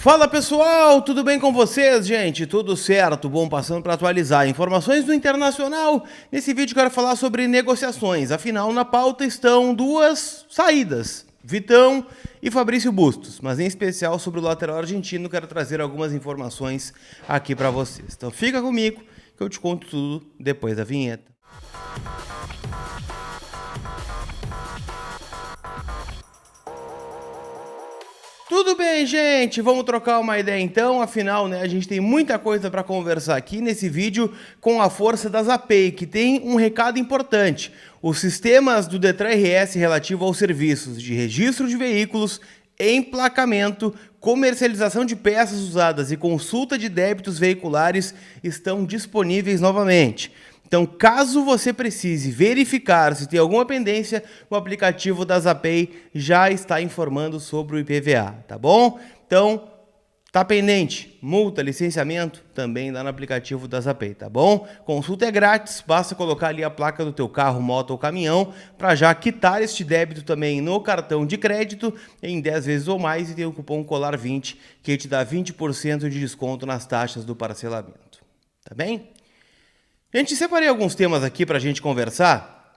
Fala pessoal, tudo bem com vocês, gente? Tudo certo? Bom, passando para atualizar informações do Internacional. Nesse vídeo quero falar sobre negociações. Afinal, na pauta estão duas saídas, Vitão e Fabrício Bustos. Mas em especial sobre o lateral argentino, quero trazer algumas informações aqui para vocês. Então fica comigo que eu te conto tudo depois da vinheta. Tudo bem, gente? Vamos trocar uma ideia então. Afinal, né, a gente tem muita coisa para conversar aqui nesse vídeo com a força da Zapay, que tem um recado importante. Os sistemas do Detran RS relativo aos serviços de registro de veículos, emplacamento, comercialização de peças usadas e consulta de débitos veiculares estão disponíveis novamente. Então, caso você precise verificar se tem alguma pendência, o aplicativo da Zapay já está informando sobre o IPVA, tá bom? Então, tá pendente, multa, licenciamento, também lá no aplicativo da Zapay, tá bom? Consulta é grátis, basta colocar ali a placa do teu carro, moto ou caminhão para já quitar este débito também no cartão de crédito em 10 vezes ou mais e tem o cupom COLAR20 que te dá 20% de desconto nas taxas do parcelamento, tá bem? Gente, separei alguns temas aqui para a gente conversar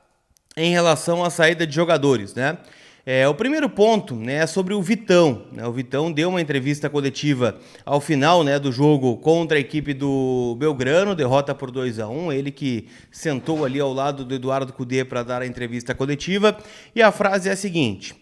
em relação à saída de jogadores, né? O primeiro ponto, né, é sobre o Vitão, né? O Vitão deu uma entrevista coletiva ao final, né, do jogo contra a equipe do Belgrano, derrota por 2-1, ele que sentou ali ao lado do Eduardo Cudê para dar a entrevista coletiva, e a frase é a seguinte: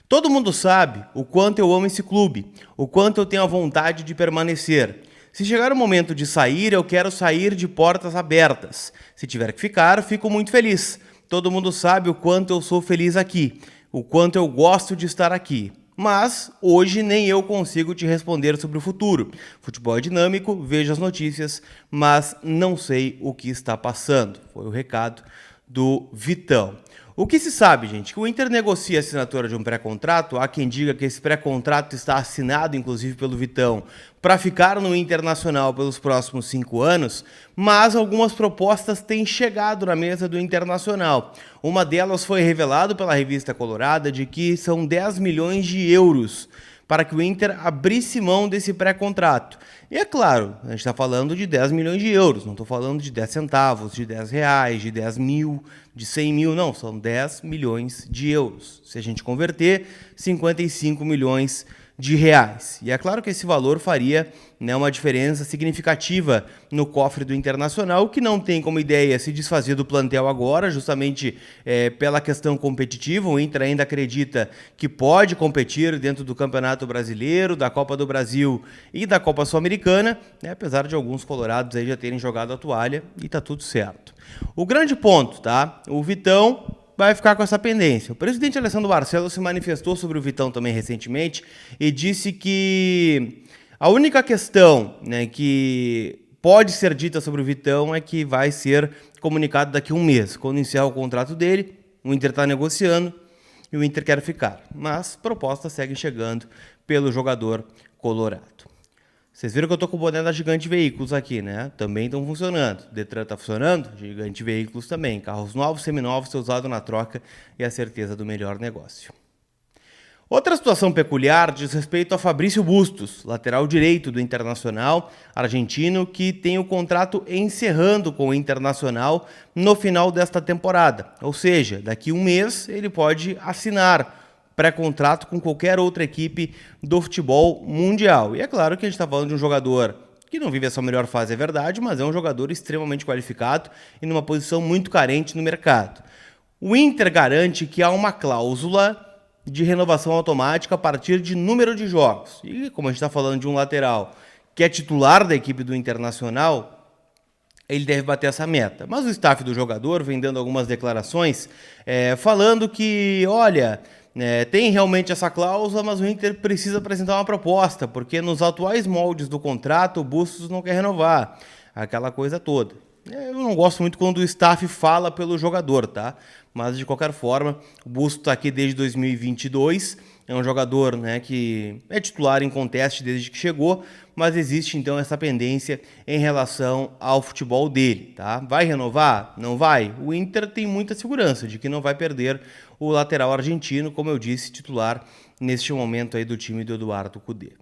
todo mundo sabe o quanto eu amo esse clube, o quanto eu tenho a vontade de permanecer. Se chegar o momento de sair, eu quero sair de portas abertas. Se tiver que ficar, fico muito feliz. Todo mundo sabe o quanto eu sou feliz aqui, o quanto eu gosto de estar aqui. Mas hoje nem eu consigo te responder sobre o futuro. Futebol é dinâmico, vejo as notícias, mas não sei o que está passando. Foi o recado do Vitão. O que se sabe, gente, que o Inter negocia a assinatura de um pré-contrato, há quem diga que esse pré-contrato está assinado, inclusive pelo Vitão, para ficar no Internacional pelos próximos 5 anos, mas algumas propostas têm chegado na mesa do Internacional. Uma delas foi revelado pela revista Colorada de que são 10 milhões de euros para que o Inter abrisse mão desse pré-contrato. E é claro, a gente está falando de 10 milhões de euros, não estou falando de 10 centavos, de 10 reais, de 10 mil, de 100 mil, não, são 10 milhões de euros. Se a gente converter, 55 milhões de reais. E é claro que esse valor faria, né, uma diferença significativa no cofre do Internacional, que não tem como ideia se desfazer do plantel agora, justamente pela questão competitiva. O Inter ainda acredita que pode competir dentro do Campeonato Brasileiro, da Copa do Brasil e da Copa Sul-Americana, né, apesar de alguns colorados aí já terem jogado a toalha e tá tudo certo. O grande ponto, tá? O Vitão vai ficar com essa pendência. O presidente Alessandro Barcelos se manifestou sobre o Vitão também recentemente e disse que a única questão, né, que pode ser dita sobre o Vitão é que vai ser comunicado daqui a um mês. Quando encerrar o contrato dele, o Inter está negociando e o Inter quer ficar. Mas propostas seguem chegando pelo jogador colorado. Vocês viram que eu tô com o boné da Gigante Veículos aqui, né? Também estão funcionando. Detran tá funcionando, Gigante Veículos também. Carros novos, seminovos, ser usado na troca e a certeza do melhor negócio. Outra situação peculiar diz respeito a Fabrício Bustos, lateral direito do Internacional argentino, que tem o contrato encerrando com o Internacional no final desta temporada. Ou seja, daqui a um mês ele pode assinar pré-contrato com qualquer outra equipe do futebol mundial. E é claro que a gente está falando de um jogador que não vive a sua melhor fase, é verdade, mas é um jogador extremamente qualificado e numa posição muito carente no mercado. O Inter garante que há uma cláusula de renovação automática a partir de número de jogos. E como a gente está falando de um lateral que é titular da equipe do Internacional, ele deve bater essa meta. Mas o staff do jogador vem dando algumas declarações falando que, olha, tem realmente essa cláusula, mas o Inter precisa apresentar uma proposta, porque nos atuais moldes do contrato o Bustos não quer renovar, aquela coisa toda. Eu não gosto muito quando o staff fala pelo jogador, tá? Mas de qualquer forma, o Bustos está aqui desde 2022, é um jogador, né, que é titular em contest desde que chegou, mas existe então essa pendência em relação ao futebol dele, tá? Vai renovar? Não vai? O Inter tem muita segurança de que não vai perder o lateral argentino, como eu disse, titular neste momento aí do time do Eduardo Cudê.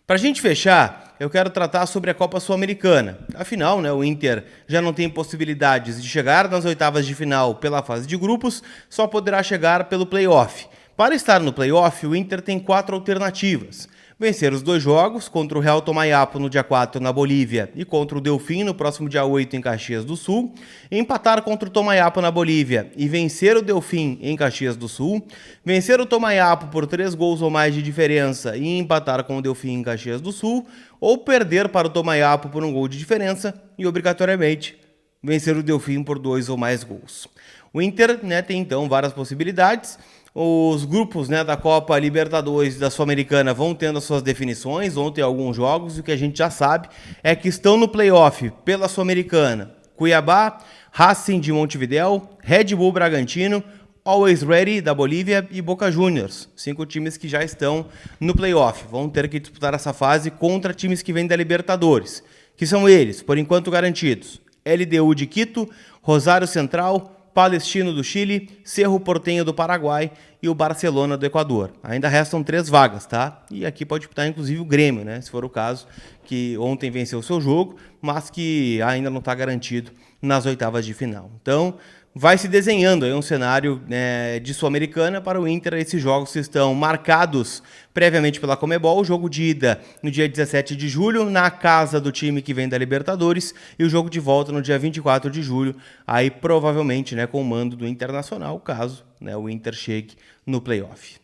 Para a gente fechar, eu quero tratar sobre a Copa Sul-Americana. Afinal, né, o Inter já não tem possibilidades de chegar nas oitavas de final pela fase de grupos, só poderá chegar pelo play-off. Para estar no play-off, o Inter tem 4 alternativas. Vencer os 2 jogos, contra o Real Tomayapo no dia 4 na Bolívia e contra o Delfim no próximo dia 8 em Caxias do Sul, empatar contra o Tomayapo na Bolívia e vencer o Delfim em Caxias do Sul, vencer o Tomayapo por 3 gols ou mais de diferença e empatar com o Delfim em Caxias do Sul, ou perder para o Tomayapo por 1 gol de diferença e, obrigatoriamente, vencer o Delfim por 2 ou mais gols. O Inter, né, tem então várias possibilidades. Os grupos, né, da Copa Libertadores e da Sul-Americana vão tendo as suas definições, vão ter alguns jogos, e o que a gente já sabe é que estão no play-off pela Sul-Americana Cuiabá, Racing de Montevidéu, Red Bull Bragantino, Always Ready da Bolívia e Boca Juniors. 5 times que já estão no play-off. Vão ter que disputar essa fase contra times que vêm da Libertadores, que são eles, por enquanto garantidos: LDU de Quito, Rosário Central, Palestino do Chile, Cerro Porteño do Paraguai e o Barcelona do Equador. Ainda restam 3 vagas, tá? E aqui pode disputar inclusive o Grêmio, né? Se for o caso, que ontem venceu o seu jogo, mas que ainda não está garantido nas oitavas de final. Então, vai se desenhando aí um cenário, né, de Sul-Americana para o Inter. Esses jogos estão marcados previamente pela Conmebol. O jogo de ida no dia 17 de julho, na casa do time que vem da Libertadores, e o jogo de volta no dia 24 de julho, aí provavelmente, né, com o mando do Internacional, caso, né, o Inter chegue no playoff.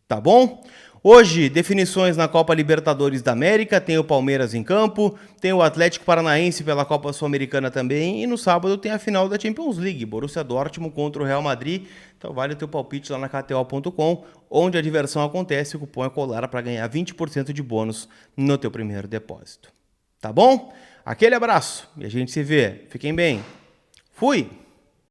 Tá bom? Hoje, definições na Copa Libertadores da América, tem o Palmeiras em campo, tem o Atlético Paranaense pela Copa Sul-Americana também, e no sábado tem a final da Champions League, Borussia Dortmund contra o Real Madrid. Então vale o teu palpite lá na KTO.com, onde a diversão acontece. O cupom é COLAR para ganhar 20% de bônus no teu primeiro depósito. Tá bom? Aquele abraço e a gente se vê. Fiquem bem. Fui!